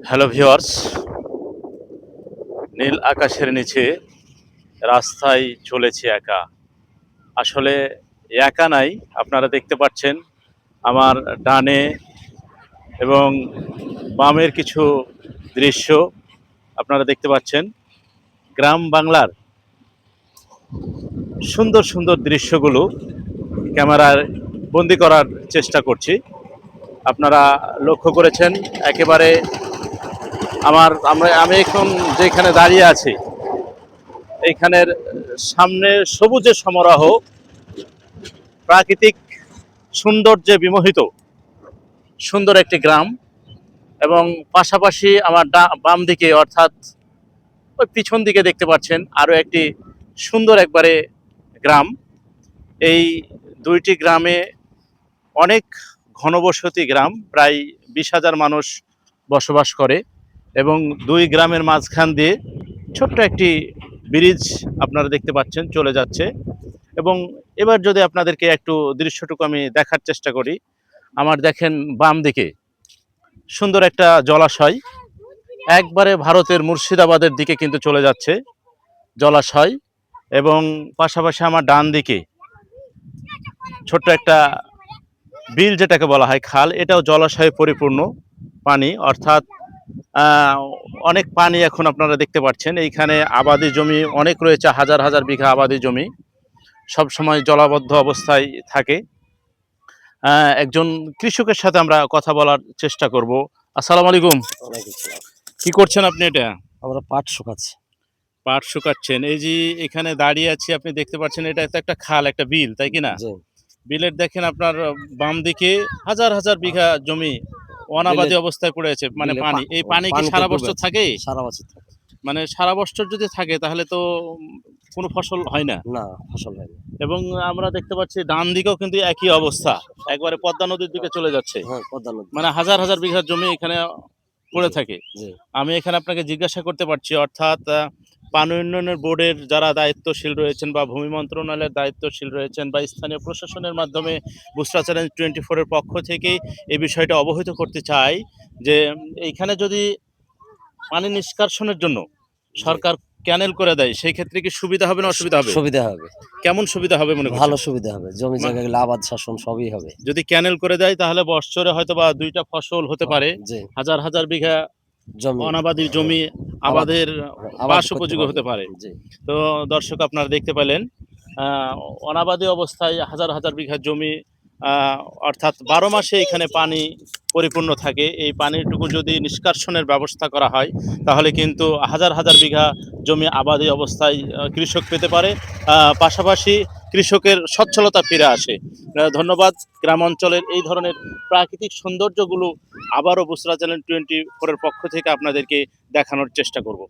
Hello viewers, নীল আকাশের নিচে রাস্তায় চলেছি একা। আসলে একা নাই, আপনারা দেখতে পাচ্ছেন আমার ডানে এবং বামের কিছু দৃশ্য আপনারা দেখতে পাচ্ছেন। গ্রাম বাংলার সুন্দর সুন্দর দৃশ্যগুলো ক্যামেরায় বন্দি করার চেষ্টা করছি। আপনারা লক্ষ্য করেছেন একেবারে আমি এখন যেখানে দাঁড়িয়ে আছি এইখানের সামনে সবুজের সমারোহ, প্রাকৃতিক সৌন্দর্যে বিমোহিত সুন্দর একটি গ্রাম। এবং পাশাপাশি আমার বাম দিকে অর্থাৎ ওই পিছন দিকে দেখতে পাচ্ছেন আরো একটি সুন্দর একবারে গ্রাম। এই দুইটি গ্রামে অনেক ঘনবসতি গ্রাম, প্রায় 20,000 মানুষ বসবাস করে এবং দুই গ্রামের মাঝখান দিয়ে ছোট্ট একটি ব্রিজ আপনারা দেখতে পাচ্ছেন চলে যাচ্ছে। এবং এবার যদি আপনাদেরকে একটু দৃশ্যটুকু আমি দেখার চেষ্টা করি, আমার দেখেন বাম দিকে সুন্দর একটা জলাশয়, একবারে ভারতের মুর্শিদাবাদের দিকে কিন্তু চলে যাচ্ছে জলাশয়। এবং পাশাপাশি আমার ডান দিকে ছোট্ট একটা বিল যেটাকে বলা হয় খাল, এটাও জলাশয়ে পরিপূর্ণ পানি, অর্থাৎ অনেক পানি এখন আপনারা দেখতে পাচ্ছেন। এইখানে আবাদি জমি অনেক রয়েছে, হাজার হাজার বিঘা আবাদি জমি সব সময় জলাবদ্ধ অবস্থায় থাকে। একজন কৃষকের সাথে আমরা কথা বলার চেষ্টা করব। আসসালামু আলাইকুম। কি করছেন আপনি? এটা আমরা পাট শুকাচ্ছি। পাট শুকাচ্ছেন। এই যে এখানে দাঁড়িয়ে আছি, আপনি দেখতে পাচ্ছেন এটা তো একটা খাল, একটা বিল, তাই কি না? জি। বিলের দেখেন আপনার বাম দিকে হাজার হাজার বিঘা জমি অনাবাদি অবস্থায় পড়ে আছে, মানে পানি। এই পানি কি সারা বছর থাকে? সারা বছর থাকে। মানে সারা বছর যদি থাকে তাহলে তো কোনো ফসল হয় না। না, ফসল হয় না। এবং আমরা দেখতে পাচ্ছি ডান দিকেও কিন্তু একই অবস্থা, একবারে পদ্মা নদীর দিকে চলে যাচ্ছে। হ্যাঁ, পদ্মা নদী। মানে হাজার হাজার বিঘা জমি এখানে পড়ে থাকে। জি। আমি এখানে আপনাকে জিজ্ঞাসা করতে পারছি, অর্থাৎ পানি উন্নয়নের বোর্ডের যারা দায়িত্বশীল রয়েছেন বা ভূমি মন্ত্রণালয়ের দায়িত্বশীল রয়েছেন বা স্থানীয় প্রশাসনের মাধ্যমে বুসরা চ্যালেঞ্জ 24 এর পক্ষ থেকে এই বিষয়টা অবহিত করতে চাই যে এইখানে যদি পানি নিষ্কাশনের জন্য সরকার ক্যানেল করে দেয়, সেই ক্ষেত্রে কি সুবিধা হবে না অসুবিধা হবে? সুবিধা হবে। কেমন সুবিধা হবে মনে করছেন? ভালো সুবিধা হবে। জমি জায়গাগুলো আবাদ শাসন সবই হবে। যদি ক্যানেল করে দেয় তাহলে বৎসরে হয়তোবা 2টা ফসল হতে পারে। জি। হাজার হাজার বিঘা জমি অনাবাদি জমি আবাদের বাস উপযোগী হতে পারে। জি। তো দর্শক আপনারা দেখতে পেলেন অনাবাদি অবস্থায় হাজার হাজার বিঘা জমি, অর্থাৎ 12 মাসে এখানে পানি পরিপূর্ণ থাকে। এই পানিটুকু যদি নিষ্কাশনের ব্যবস্থা করা হয় তাহলে কিন্তু হাজার হাজার বিঘা জমি আবাদি অবস্থায় কৃষক পেতে পারে। পাশাপাশি কৃষকের সচ্ছলতা ফিরে আসে। ধন্যবাদ। গ্রাম অঞ্চলের এই ধরনের প্রাকৃতিক সৌন্দর্যগুলো আবারও বুসরা চ্যানেল 24 এর পক্ষ থেকে আপনাদেরকে দেখানোর চেষ্টা করব।